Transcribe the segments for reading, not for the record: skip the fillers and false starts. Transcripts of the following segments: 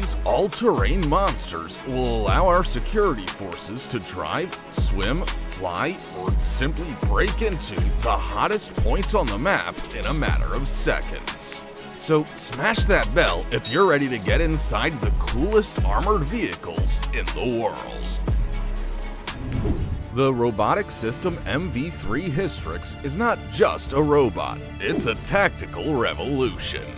These all-terrain monsters will allow our security forces to drive, swim, fly, or simply break into the hottest points on the map in a matter of seconds. So smash that bell if you're ready to get inside the coolest armored vehicles in the world. The robotic system MV3 Hystrix is not just a robot, it's a tactical revolution.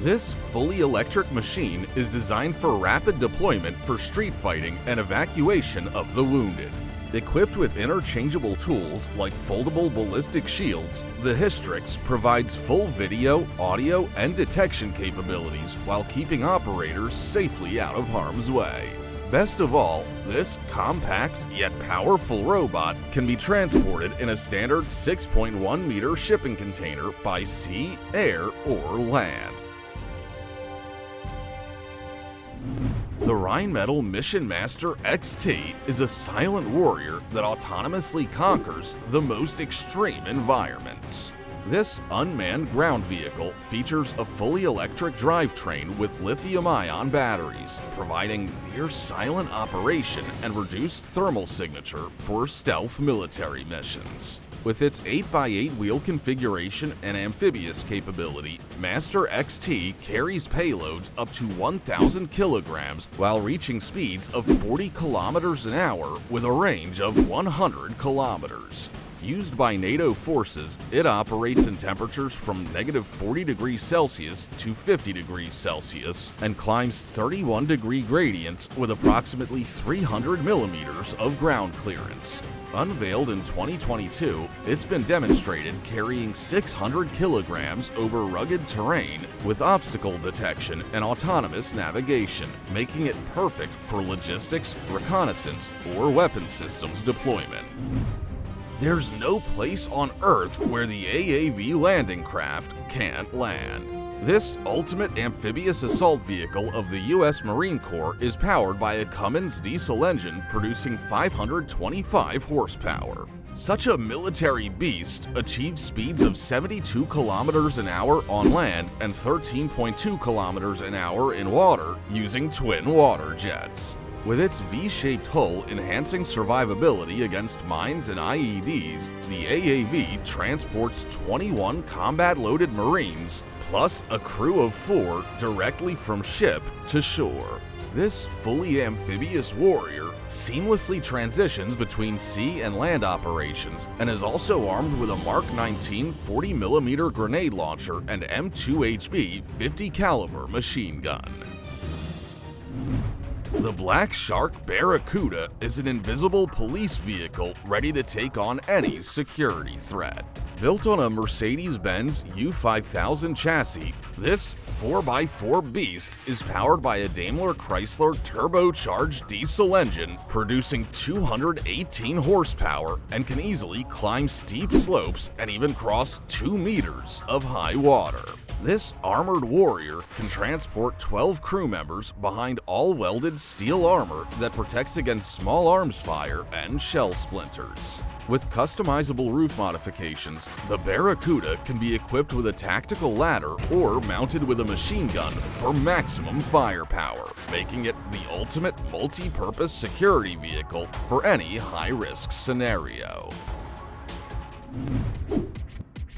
This fully electric machine is designed for rapid deployment for street fighting and evacuation of the wounded. Equipped with interchangeable tools like foldable ballistic shields, the Hystrix provides full video, audio, and detection capabilities while keeping operators safely out of harm's way. Best of all, this compact yet powerful robot can be transported in a standard 6.1 meter shipping container by sea, air, or land. The Rheinmetall Mission Master XT is a silent warrior that autonomously conquers the most extreme environments. This unmanned ground vehicle features a fully electric drivetrain with lithium-ion batteries, providing near-silent operation and reduced thermal signature for stealth military missions. With its 8x8 wheel configuration and amphibious capability, Master XT carries payloads up to 1,000 kilograms while reaching speeds of 40 kilometers an hour with a range of 100 kilometers. Used by NATO forces, it operates in temperatures from -40 degrees Celsius to 50 degrees Celsius and climbs 31-degree gradients with approximately 300 millimeters of ground clearance. Unveiled in 2022, it's been demonstrated carrying 600 kilograms over rugged terrain with obstacle detection and autonomous navigation, making it perfect for logistics, reconnaissance, or weapon systems deployment. There's no place on Earth where the AAV landing craft can't land. This ultimate amphibious assault vehicle of the U.S. Marine Corps is powered by a Cummins diesel engine producing 525 horsepower. Such a military beast achieves speeds of 72 kilometers an hour on land and 13.2 kilometers an hour in water using twin water jets. With its V-shaped hull enhancing survivability against mines and IEDs, the AAV transports 21 combat-loaded Marines, plus a crew of 4 directly from ship to shore. This fully amphibious warrior seamlessly transitions between sea and land operations and is also armed with a Mark 19 40mm grenade launcher and M2HB 50 caliber machine gun. The Black Shark Barracuda is an invisible police vehicle ready to take on any security threat. Built on a Mercedes-Benz U5000 chassis, this 4x4 beast is powered by a Daimler Chrysler turbocharged diesel engine producing 218 horsepower and can easily climb steep slopes and even cross 2 meters of high water. This armored warrior can transport 12 crew members behind all-welded steel armor that protects against small arms fire and shell splinters. With customizable roof modifications, the Barracuda can be equipped with a tactical ladder or mounted with a machine gun for maximum firepower, making it the ultimate multi-purpose security vehicle for any high-risk scenario.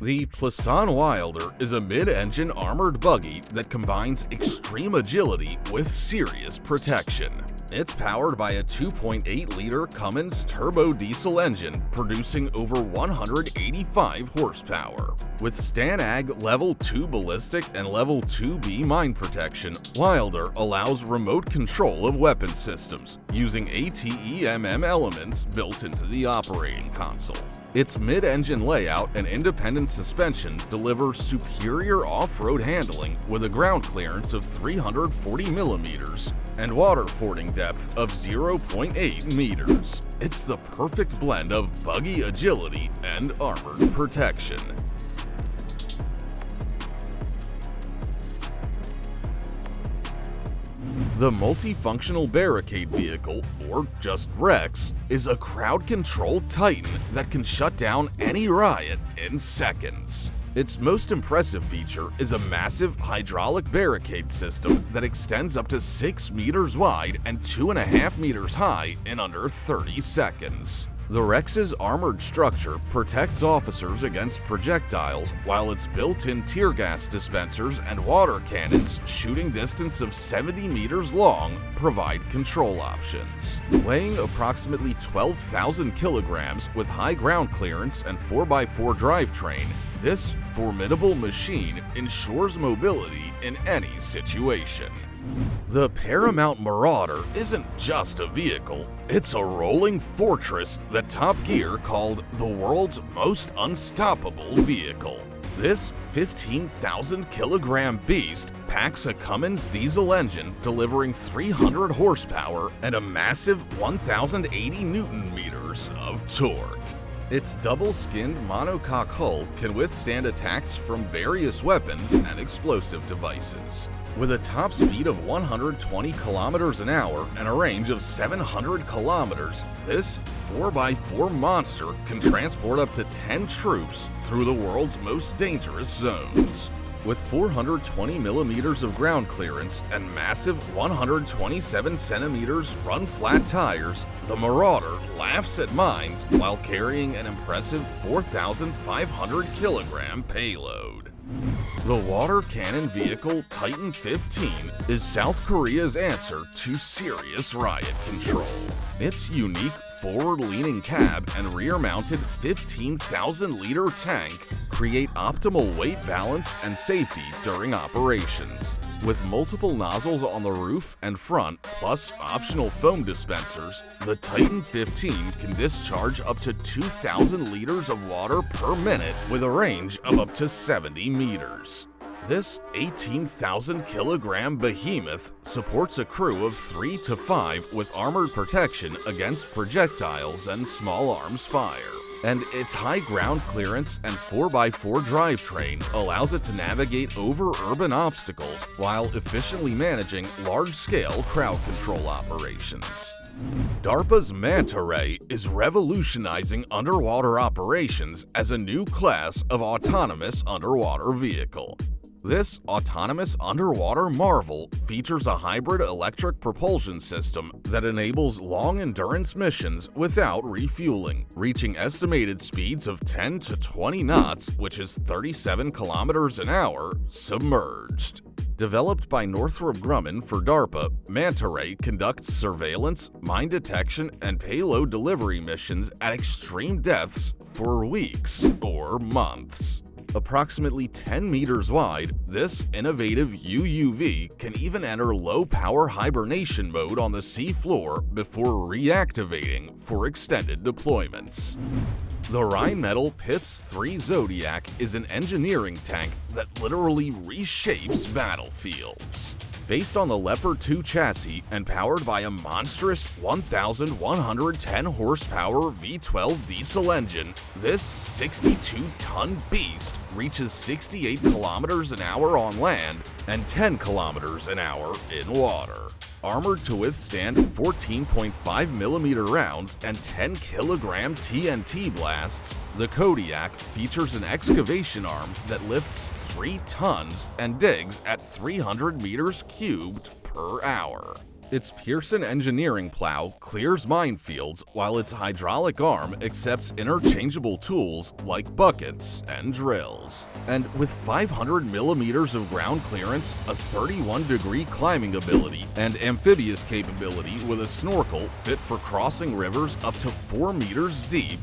The Plasan Wilder is a mid-engine armored buggy that combines extreme agility with serious protection. It's powered by a 2.8-liter Cummins turbo diesel engine producing over 185 horsepower. With STANAG Level 2 ballistic and Level 2B mine protection, Wilder allows remote control of weapon systems using ATEMM elements built into the operating console. Its mid-engine layout and independent suspension deliver superior off-road handling with a ground clearance of 340 millimeters and water fording depth of 0.8 meters. It's the perfect blend of buggy agility and armored protection. The multifunctional barricade vehicle, or just Rex, is a crowd-control titan that can shut down any riot in seconds. Its most impressive feature is a massive hydraulic barricade system that extends up to 6 meters wide and 2.5 meters high in under 30 seconds. The Rex's armored structure protects officers against projectiles, while its built-in tear gas dispensers and water cannons shooting distance of 70 meters long provide control options. Weighing approximately 12,000 kilograms with high ground clearance and 4x4 drivetrain, this formidable machine ensures mobility in any situation. The Paramount Marauder isn't just a vehicle, it's a rolling fortress that Top Gear called the world's most unstoppable vehicle. This 15,000 kilogram beast packs a Cummins diesel engine delivering 300 horsepower and a massive 1,080 newton meters of torque. Its double-skinned monocoque hull can withstand attacks from various weapons and explosive devices. With a top speed of 120 kilometers an hour and a range of 700 kilometers, this 4x4 monster can transport up to 10 troops through the world's most dangerous zones. With 420 millimeters of ground clearance and massive 127 centimeters run-flat tires, the Marauder laughs at mines while carrying an impressive 4,500 kilogram payload. The water cannon vehicle Titan 15 is South Korea's answer to serious riot control. Its unique forward-leaning cab and rear-mounted 15,000-liter tank create optimal weight balance and safety during operations. With multiple nozzles on the roof and front, plus optional foam dispensers, the Titan 15 can discharge up to 2,000 liters of water per minute with a range of up to 70 meters. This 18,000 kilogram behemoth supports a crew of 3 to 5 with armored protection against projectiles and small arms fire. And its high ground clearance and 4x4 drivetrain allows it to navigate over urban obstacles while efficiently managing large-scale crowd control operations. DARPA's Manta Ray is revolutionizing underwater operations as a new class of autonomous underwater vehicle. This autonomous underwater marvel features a hybrid electric propulsion system that enables long-endurance missions without refueling, reaching estimated speeds of 10 to 20 knots, which is 37 kilometers an hour, submerged. Developed by Northrop Grumman for DARPA, Manta Ray conducts surveillance, mine detection, and payload delivery missions at extreme depths for weeks or months. Approximately 10 meters wide, this innovative UUV can even enter low-power hibernation mode on the sea floor before reactivating for extended deployments. The Rheinmetall Pips 3 Zodiac is an engineering tank that literally reshapes battlefields. Based on the Leopard 2 chassis and powered by a monstrous 1,110 horsepower V12 diesel engine, this 62-ton beast reaches 68 kilometers an hour on land and 10 kilometers an hour in water. Armored to withstand 14.5mm rounds and 10-kilogram TNT blasts, the Kodiak features an excavation arm that lifts 3 tons and digs at 300 meters cubed per hour. Its Pearson engineering plow clears minefields while its hydraulic arm accepts interchangeable tools like buckets and drills. And with 500 millimeters of ground clearance, a 31-degree climbing ability, and amphibious capability with a snorkel fit for crossing rivers up to 4 meters deep,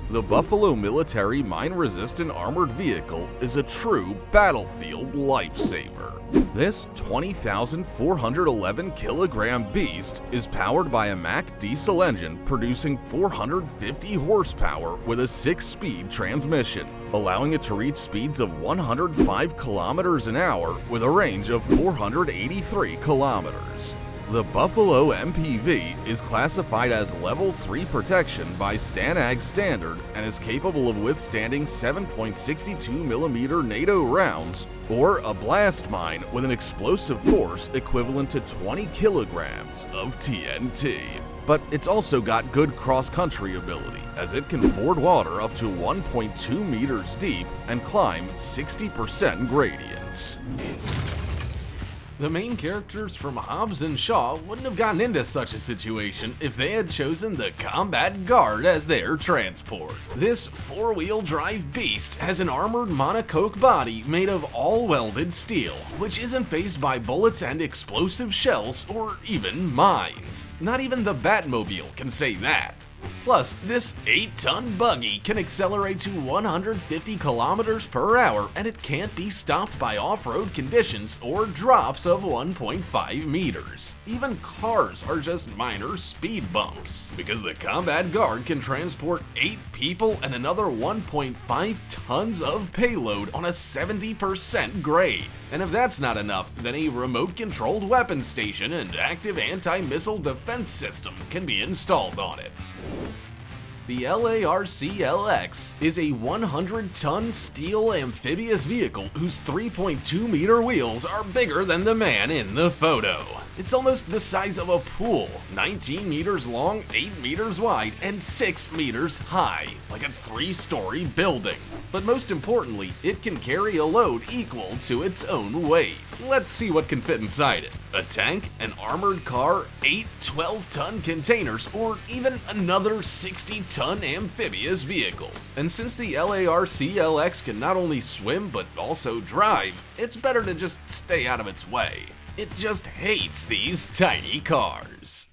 the Buffalo Military Mine-Resistant Armored Vehicle is a true battlefield lifesaver. This 20,411 kilogram beast is powered by a Mack diesel engine producing 450 horsepower with a 6-speed transmission, allowing it to reach speeds of 105 kilometers an hour with a range of 483 kilometers. The Buffalo MPV is classified as Level 3 protection by STANAG standard and is capable of withstanding 7.62mm NATO rounds or a blast mine with an explosive force equivalent to 20 kilograms of TNT. But it's also got good cross-country ability, as it can ford water up to 1.2 meters deep and climb 60% gradients. The main characters from Hobbs and Shaw wouldn't have gotten into such a situation if they had chosen the Combat Guard as their transport. This four-wheel drive beast has an armored monocoque body made of all-welded steel, which isn't phased by bullets and explosive shells or even mines. Not even the Batmobile can say that. Plus, this 8-ton buggy can accelerate to 150 kilometers per hour, and it can't be stopped by off-road conditions or drops of 1.5 meters. Even cars are just minor speed bumps, because the Combat Guard can transport 8 people and another 1.5 tons of payload on a 70% grade. And if that's not enough, then a remote-controlled weapon station and active anti-missile defense system can be installed on it. The LARC-LX is a 100-ton steel amphibious vehicle whose 3.2-meter wheels are bigger than the man in the photo. It's almost the size of a pool, 19 meters long, 8 meters wide, and 6 meters high, like a 3-story building. But most importantly, it can carry a load equal to its own weight. Let's see what can fit inside it. A tank, an armored car, 8 12-ton containers, or even another 60-ton amphibious vehicle. And since the LARC-LX can not only swim but also drive, it's better to just stay out of its way. It just hates these tiny cars.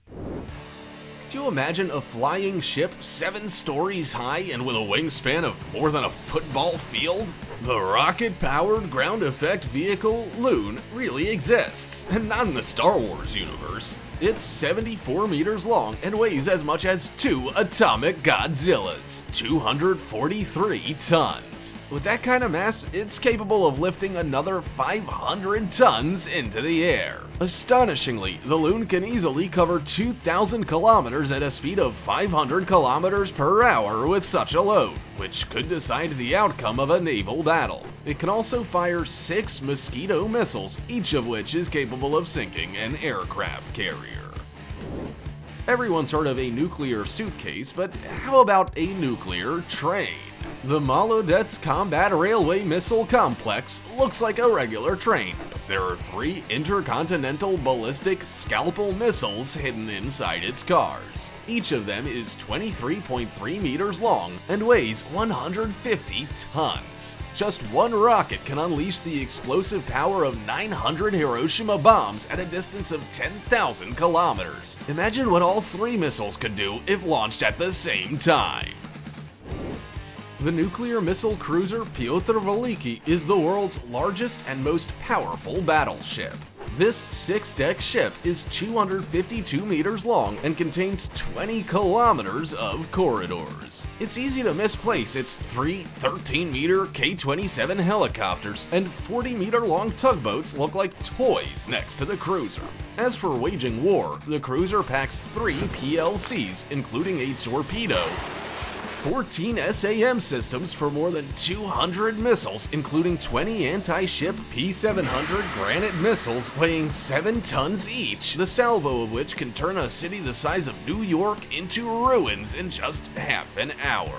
Could you imagine a flying ship 7 stories high and with a wingspan of more than a football field? The rocket-powered ground effect vehicle Loon really exists, and not in the Star Wars universe. It's 74 meters long and weighs as much as 2 atomic Godzillas, 243 tons. With that kind of mass, it's capable of lifting another 500 tons into the air. Astonishingly, the Loon can easily cover 2,000 kilometers at a speed of 500 kilometers per hour with such a load, which could decide the outcome of a naval battle. It can also fire 6 Mosquito missiles, each of which is capable of sinking an aircraft carrier. Everyone's heard of a nuclear suitcase, but how about a nuclear train? The Molodets Combat Railway Missile Complex looks like a regular train, but there are 3 intercontinental ballistic Scalpel missiles hidden inside its cars. Each of them is 23.3 meters long and weighs 150 tons. Just one rocket can unleash the explosive power of 900 Hiroshima bombs at a distance of 10,000 kilometers. Imagine what all 3 missiles could do if launched at the same time. The nuclear missile cruiser Pyotr Veliki is the world's largest and most powerful battleship. This 6-deck ship is 252 meters long and contains 20 kilometers of corridors. It's easy to misplace its 3 13-meter K-27 helicopters, and 40-meter-long tugboats look like toys next to the cruiser. As for waging war, the cruiser packs 3 PLCs, including a torpedo, 14 SAM systems for more than 200 missiles, including 20 anti-ship P-700 Granite missiles weighing 7 tons each, the salvo of which can turn a city the size of New York into ruins in just half an hour.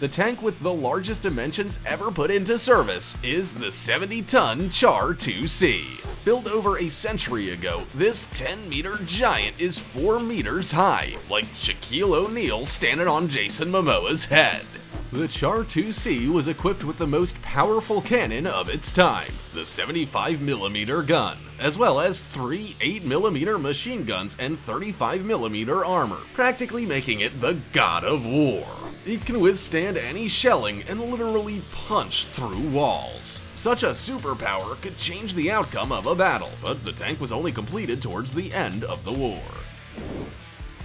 The tank with the largest dimensions ever put into service is the 70-ton Char 2C. Built over a century ago, this 10-meter giant is 4 meters high, like Shaquille O'Neal standing on Jason Momoa's head. The Char 2C was equipped with the most powerful cannon of its time, the 75mm gun, as well as 3 8mm machine guns and 35mm armor, practically making it the god of war. It can withstand any shelling and literally punch through walls. Such a superpower could change the outcome of a battle, but the tank was only completed towards the end of the war.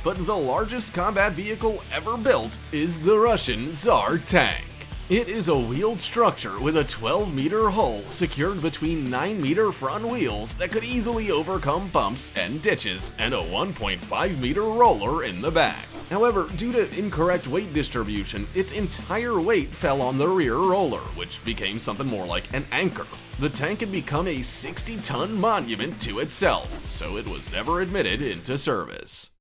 But the largest combat vehicle ever built is the Russian Tsar tank. It is a wheeled structure with a 12-meter hull secured between 9-meter front wheels that could easily overcome bumps and ditches, and a 1.5-meter roller in the back. However, due to incorrect weight distribution, its entire weight fell on the rear roller, which became something more like an anchor. The tank had become a 60-ton monument to itself, so it was never admitted into service.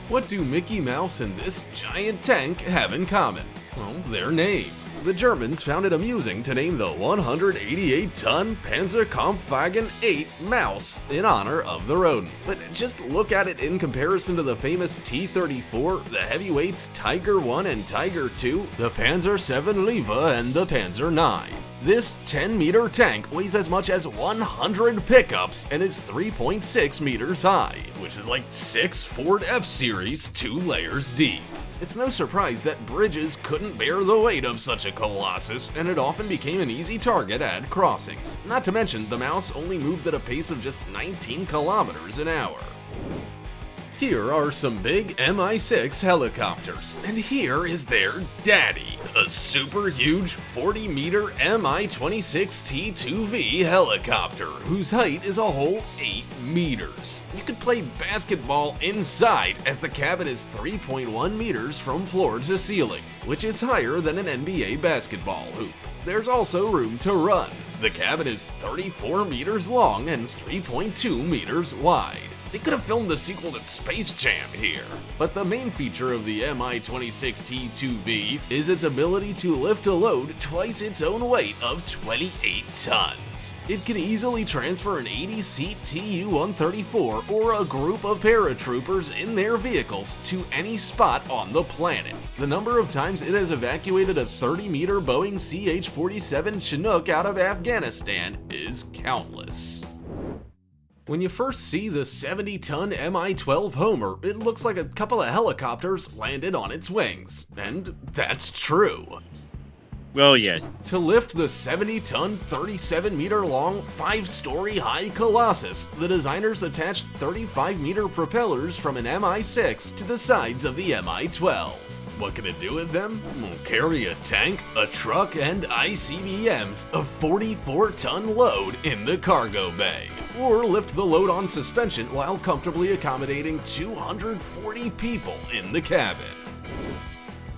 What do Mickey Mouse and this giant tank have in common? Well, their name. The Germans found it amusing to name the 188-ton Panzerkampfwagen 8 Mouse in honor of the rodent. But just look at it in comparison to the famous T-34, the heavyweights Tiger 1 and Tiger 2, the Panzer 7 Leva, and the Panzer 9. This 10-meter tank weighs as much as 100 pickups and is 3.6 meters high, which is like 6 Ford F-Series 2 layers deep. It's no surprise that bridges couldn't bear the weight of such a colossus, and it often became an easy target at crossings. Not to mention, the Mouse only moved at a pace of just 19 kilometers an hour. Here are some big Mi-6 helicopters, and here is their daddy, a super huge 40-meter Mi-26 T2V helicopter, whose height is a whole 8 meters. You could play basketball inside, as the cabin is 3.1 meters from floor to ceiling, which is higher than an NBA basketball hoop. There's also room to run. The cabin is 34 meters long and 3.2 meters wide. They could have filmed the sequel to Space Jam here. But the main feature of the Mi-26 T2V is its ability to lift a load twice its own weight of 28 tons. It can easily transfer an 80-seat Tu-134 or a group of paratroopers in their vehicles to any spot on the planet. The number of times it has evacuated a 30-meter Boeing CH-47 Chinook out of Afghanistan is countless. When you first see the 70-ton Mi-12 Homer, it looks like a couple of helicopters landed on its wings. And that's true. Well, yes. To lift the 70-ton, 37-meter-long, 5-story high Colossus, the designers attached 35-meter propellers from an Mi-6 to the sides of the Mi-12. What can it do with them? Carry a tank, a truck, and ICBMs, a 44-ton load in the cargo bay. Or lift the load on suspension while comfortably accommodating 240 people in the cabin.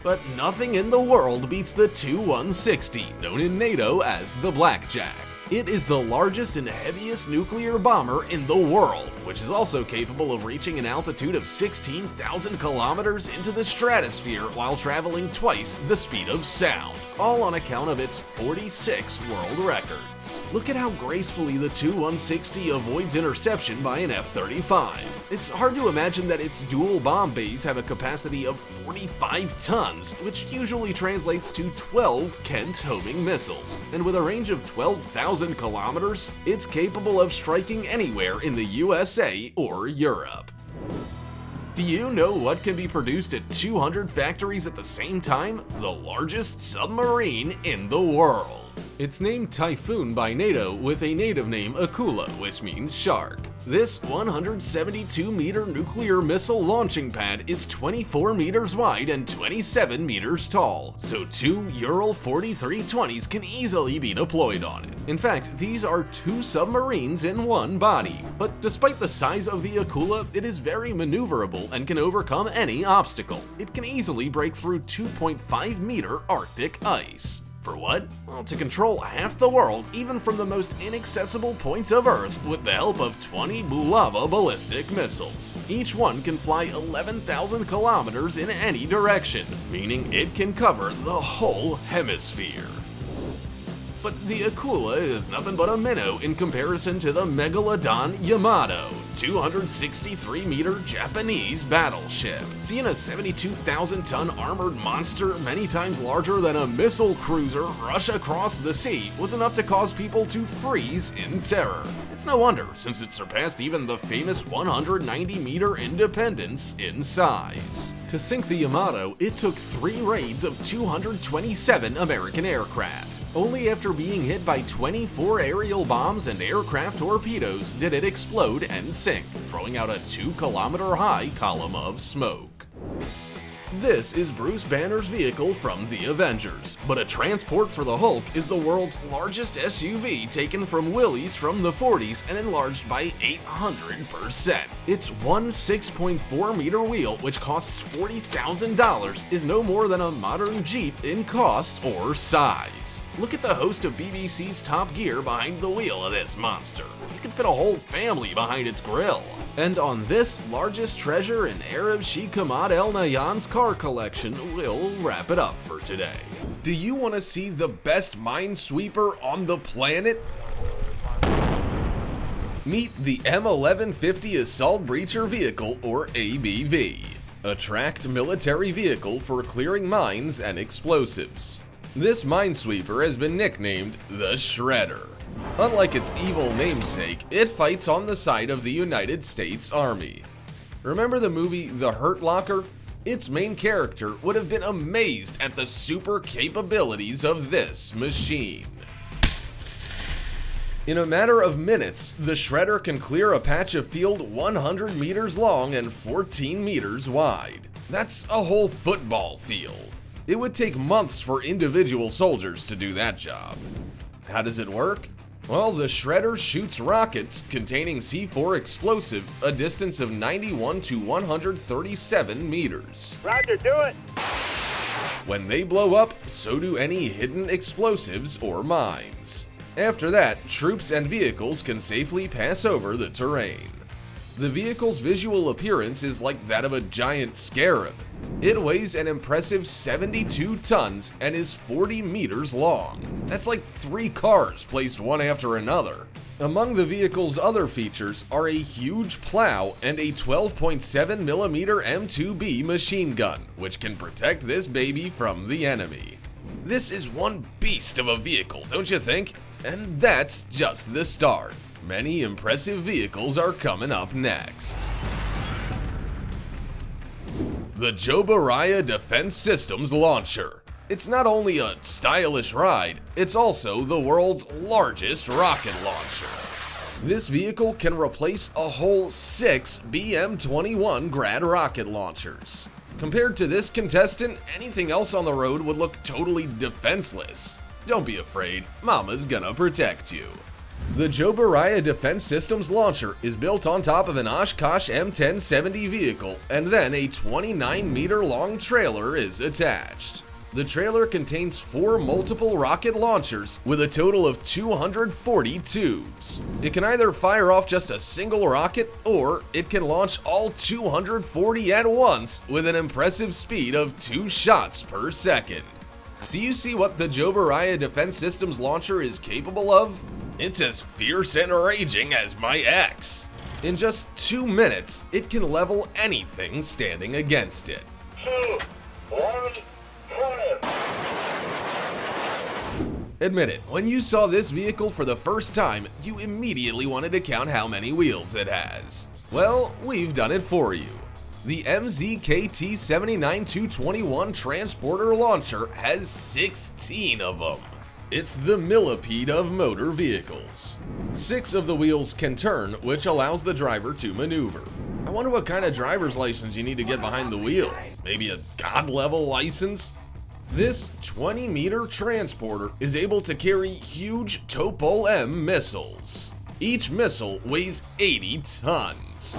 But nothing in the world beats the Tu-160, known in NATO as the Blackjack. It is the largest and heaviest nuclear bomber in the world, which is also capable of reaching an altitude of 16,000 kilometers into the stratosphere while traveling twice the speed of sound, all on account of its 46 world records. Look at how gracefully the Tu-160 avoids interception by an F-35. It's hard to imagine that its dual bomb bays have a capacity of 45 tons, which usually translates to 12 Kent homing missiles, and with a range of 12,000 kilometers, it's capable of striking anywhere in the USA or Europe. Do you know what can be produced at 200 factories at the same time? The largest submarine in the world. It's named Typhoon by NATO with a native name Akula, which means shark. This 172-meter nuclear missile launching pad is 24 meters wide and 27 meters tall, so 2 Ural 4320s can easily be deployed on it. In fact, these are 2 submarines in one body. But despite the size of the Akula, it is very maneuverable and can overcome any obstacle. It can easily break through 2.5-meter Arctic ice. For what? Well, to control half the world, even from the most inaccessible points of Earth, with the help of 20 Bulava ballistic missiles. Each one can fly 11,000 kilometers in any direction, meaning it can cover the whole hemisphere. But the Akula is nothing but a minnow in comparison to the Megalodon Yamato, 263-meter Japanese battleship. Seeing a 72,000-ton armored monster many times larger than a missile cruiser rush across the sea was enough to cause people to freeze in terror. It's no wonder, since it surpassed even the famous 190-meter Independence in size. To sink the Yamato, it took 3 raids of 227 American aircraft. Only after being hit by 24 aerial bombs and aircraft torpedoes did it explode and sink, throwing out a 2-kilometer high column of smoke. This is Bruce Banner's vehicle from the Avengers, but a transport for the Hulk is the world's largest SUV taken from Willys from the 40s and enlarged by 800%. Its one 6.4 meter wheel, which costs $40,000, is no more than a modern Jeep in cost or size. Look at the host of BBC's Top Gear behind the wheel of this monster. You can fit a whole family behind its grille. And on this largest treasure in Arab Sheikh Hamad El Nahyan's car collection, we'll wrap it up for today. Do you want to see the best minesweeper on the planet? Meet the M1150 Assault Breacher Vehicle, or ABV, a tracked military vehicle for clearing mines and explosives. This minesweeper has been nicknamed the Shredder. Unlike its evil namesake, it fights on the side of the United States Army. Remember the movie The Hurt Locker? Its main character would have been amazed at the super capabilities of this machine. In a matter of minutes, the Shredder can clear a patch of field 100 meters long and 14 meters wide. That's a whole football field. It would take months for individual soldiers to do that job. How does it work? Well, the Shredder shoots rockets containing C4 explosive a distance of 91 to 137 meters. Roger, do it. When they blow up, so do any hidden explosives or mines. After that, troops and vehicles can safely pass over the terrain. The vehicle's visual appearance is like that of a giant scarab. It weighs an impressive 72 tons and is 40 meters long. That's like 3 cars placed one after another. Among the vehicle's other features are a huge plow and a 12.7mm M2B machine gun, which can protect this baby from the enemy. This is one beast of a vehicle, don't you think? And that's just the start. Many impressive vehicles are coming up next. The Jobaraya Defense Systems Launcher. It's not only a stylish ride, it's also the world's largest rocket launcher. This vehicle can replace a whole 6 BM-21 Grad rocket launchers. Compared to this contestant, anything else on the road would look totally defenseless. Don't be afraid, Mama's gonna protect you. The Jobaraya Defense Systems Launcher is built on top of an Oshkosh M1070 vehicle, and then a 29-meter long trailer is attached. The trailer contains 4 multiple rocket launchers with a total of 240 tubes. It can either fire off just a single rocket, or it can launch all 240 at once with an impressive speed of 2 shots per second. Do you see what the Jobaraya Defense Systems Launcher is capable of? It's as fierce and raging as my ex. In just 2 minutes, it can level anything standing against it. 2, 1, fire. Admit it, when you saw this vehicle for the first time, you immediately wanted to count how many wheels it has. Well, we've done it for you. The MZKT-79-221 Transporter Launcher has 16 of them. It's the millipede of motor vehicles. 6 of the wheels can turn, which allows the driver to maneuver. I wonder what kind of driver's license you need to get behind the wheel. Maybe a God-level license? This 20-meter transporter is able to carry huge Topol-M missiles. Each missile weighs 80 tons.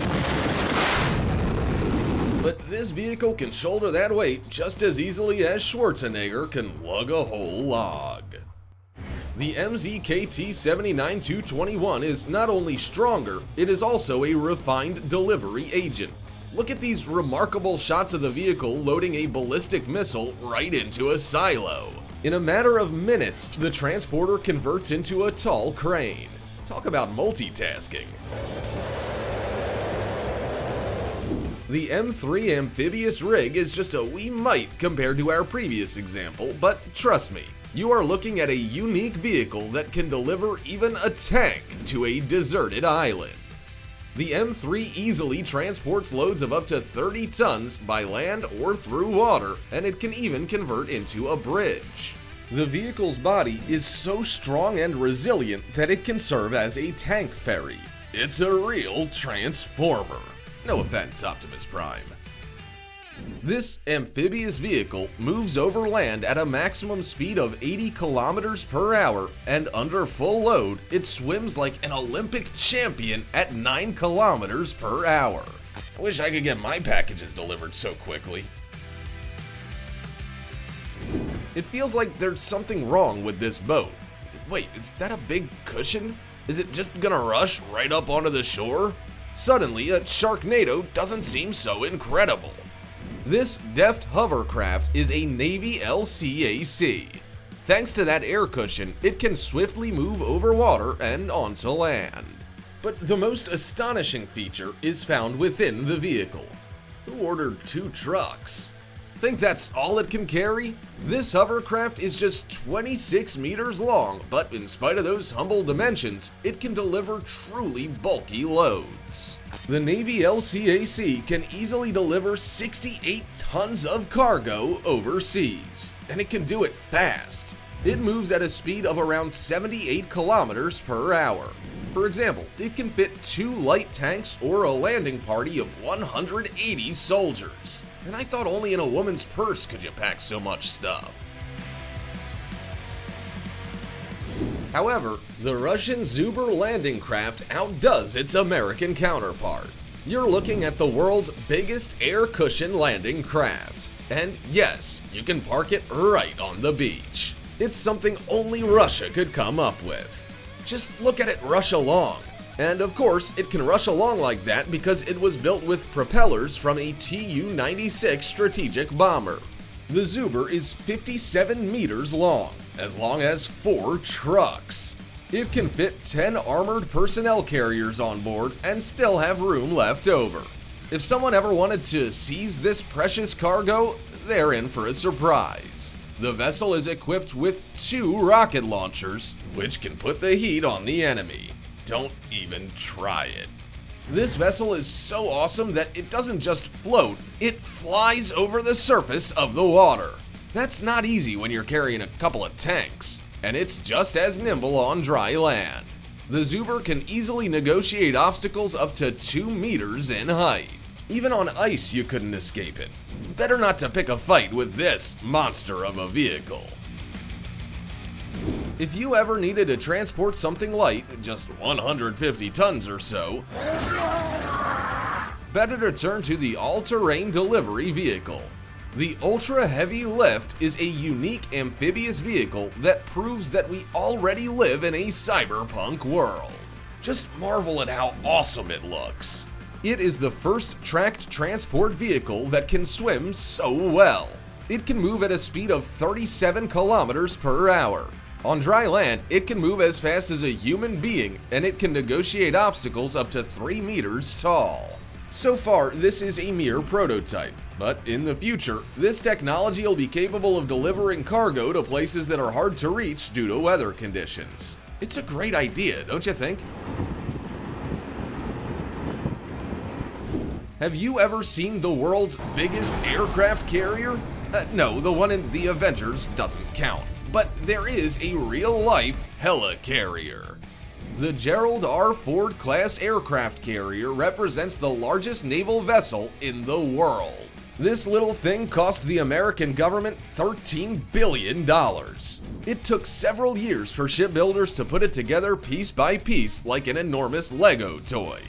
But this vehicle can shoulder that weight just as easily as Schwarzenegger can lug a whole log. The MZKT-79-221 is not only stronger, it is also a refined delivery agent. Look at these remarkable shots of the vehicle loading a ballistic missile right into a silo. In a matter of minutes, the transporter converts into a tall crane. Talk about multitasking. The M3 amphibious rig is just a wee mite compared to our previous example, but trust me, you are looking at a unique vehicle that can deliver even a tank to a deserted island. The M3 easily transports loads of up to 30 tons by land or through water, and it can even convert into a bridge. The vehicle's body is so strong and resilient that it can serve as a tank ferry. It's a real transformer. No offense, Optimus Prime. This amphibious vehicle moves over land at a maximum speed of 80 kilometers per hour, and under full load, it swims like an Olympic champion at 9 kilometers per hour. I wish I could get my packages delivered so quickly. It feels like there's something wrong with this boat. Wait, is that a big cushion? Is it just gonna rush right up onto the shore? Suddenly, a Sharknado doesn't seem so incredible. This deft hovercraft is a Navy LCAC. Thanks to that air cushion, it can swiftly move over water and onto land. But the most astonishing feature is found within the vehicle. Who ordered 2 trucks? Think that's all it can carry? This hovercraft is just 26 meters long, but in spite of those humble dimensions, it can deliver truly bulky loads. The Navy LCAC can easily deliver 68 tons of cargo overseas, and it can do it fast. It moves at a speed of around 78 kilometers per hour. For example, it can fit 2 light tanks or a landing party of 180 soldiers. And I thought only in a woman's purse could you pack so much stuff. However, the Russian Zubr landing craft outdoes its American counterpart. You're looking at the world's biggest air cushion landing craft. And yes, you can park it right on the beach. It's something only Russia could come up with. Just look at it rush along. And of course, it can rush along like that because it was built with propellers from a Tu-96 strategic bomber. The Zubr is 57 meters long as 4 trucks. It can fit 10 armored personnel carriers on board and still have room left over. If someone ever wanted to seize this precious cargo, they're in for a surprise. The vessel is equipped with 2 rocket launchers, which can put the heat on the enemy. Don't even try it. This vessel is so awesome that it doesn't just float, it flies over the surface of the water. That's not easy when you're carrying a couple of tanks, and it's just as nimble on dry land. The Zubr can easily negotiate obstacles up to 2 meters in height. Even on ice you couldn't escape it. Better not to pick a fight with this monster of a vehicle. If you ever needed to transport something light, just 150 tons or so, better to turn to the all-terrain delivery vehicle. The Ultra Heavy Lift is a unique amphibious vehicle that proves that we already live in a cyberpunk world. Just marvel at how awesome it looks. It is the first tracked transport vehicle that can swim so well. It can move at a speed of 37 kilometers per hour. On dry land, it can move as fast as a human being, and it can negotiate obstacles up to 3 meters tall. So far, this is a mere prototype, but in the future, this technology will be capable of delivering cargo to places that are hard to reach due to weather conditions. It's a great idea, don't you think? Have you ever seen the world's biggest aircraft carrier? No, the one in the Avengers doesn't count. But there is a real-life helicarrier. The Gerald R. Ford class aircraft carrier represents the largest naval vessel in the world. This little thing cost the American government $13 billion. It took several years for shipbuilders to put it together piece by piece like an enormous Lego toy.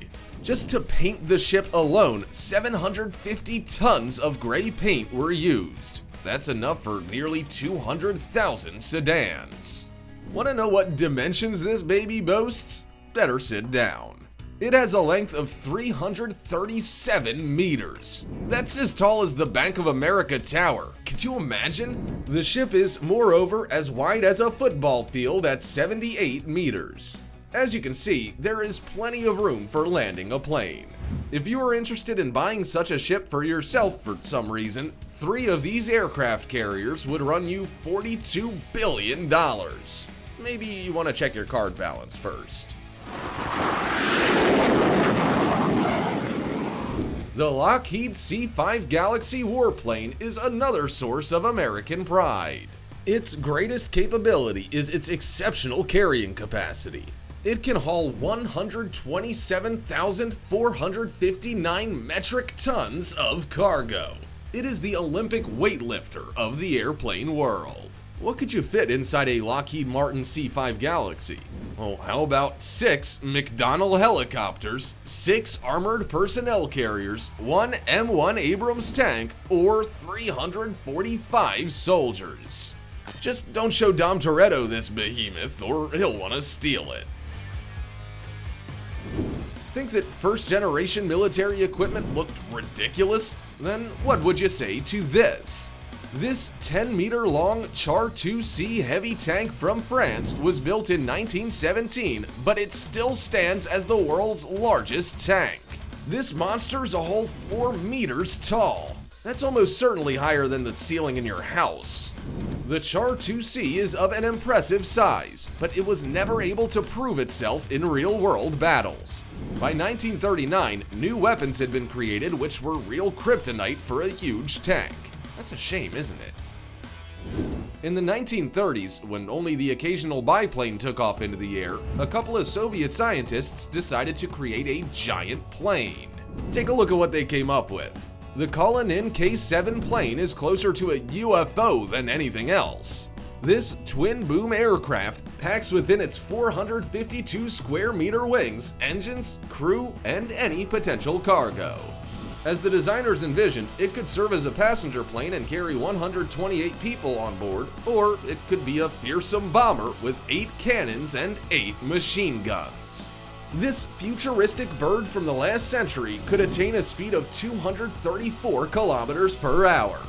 Just to paint the ship alone, 750 tons of gray paint were used. That's enough for nearly 200,000 sedans. Want to know what dimensions this baby boasts? Better sit down. It has a length of 337 meters. That's as tall as the Bank of America Tower. Could you imagine? The ship is, moreover, as wide as a football field at 78 meters. As you can see, there is plenty of room for landing a plane. If you are interested in buying such a ship for yourself for some reason, 3 of these aircraft carriers would run you $42 billion. Maybe you want to check your card balance first. The Lockheed C-5 Galaxy warplane is another source of American pride. Its greatest capability is its exceptional carrying capacity. It can haul 127,459 metric tons of cargo. It is the Olympic weightlifter of the airplane world. What could you fit inside a Lockheed Martin C-5 Galaxy? Oh, how about 6 McDonnell helicopters, 6 armored personnel carriers, 1 M1 Abrams tank, or 345 soldiers? Just don't show Dom Toretto this behemoth or he'll want to steal it. Think that first-generation military equipment looked ridiculous? Then what would you say to this? This 10-meter-long Char 2C heavy tank from France was built in 1917, but it still stands as the world's largest tank. This monster's a whole 4 meters tall. That's almost certainly higher than the ceiling in your house. The Char 2C is of an impressive size, but it was never able to prove itself in real-world battles. By 1939, new weapons had been created which were real kryptonite for a huge tank. That's a shame, isn't it? In the 1930s, when only the occasional biplane took off into the air, a couple of Soviet scientists decided to create a giant plane. Take a look at what they came up with. The Kalinin K-7 plane is closer to a UFO than anything else. This twin-boom aircraft packs within its 452 square meter wings engines, crew, and any potential cargo. As the designers envisioned, it could serve as a passenger plane and carry 128 people on board, or it could be a fearsome bomber with 8 cannons and 8 machine guns. This futuristic bird from the last century could attain a speed of 234 kilometers per hour.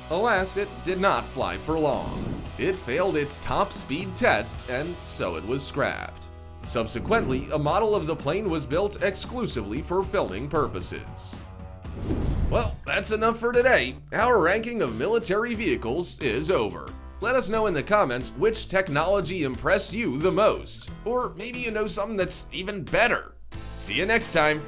Alas, it did not fly for long. It failed its top speed test, and so it was scrapped. Subsequently, a model of the plane was built exclusively for filming purposes. Well, that's enough for today. Our ranking of military vehicles is over. Let us know in the comments which technology impressed you the most. Or maybe you know something that's even better. See you next time.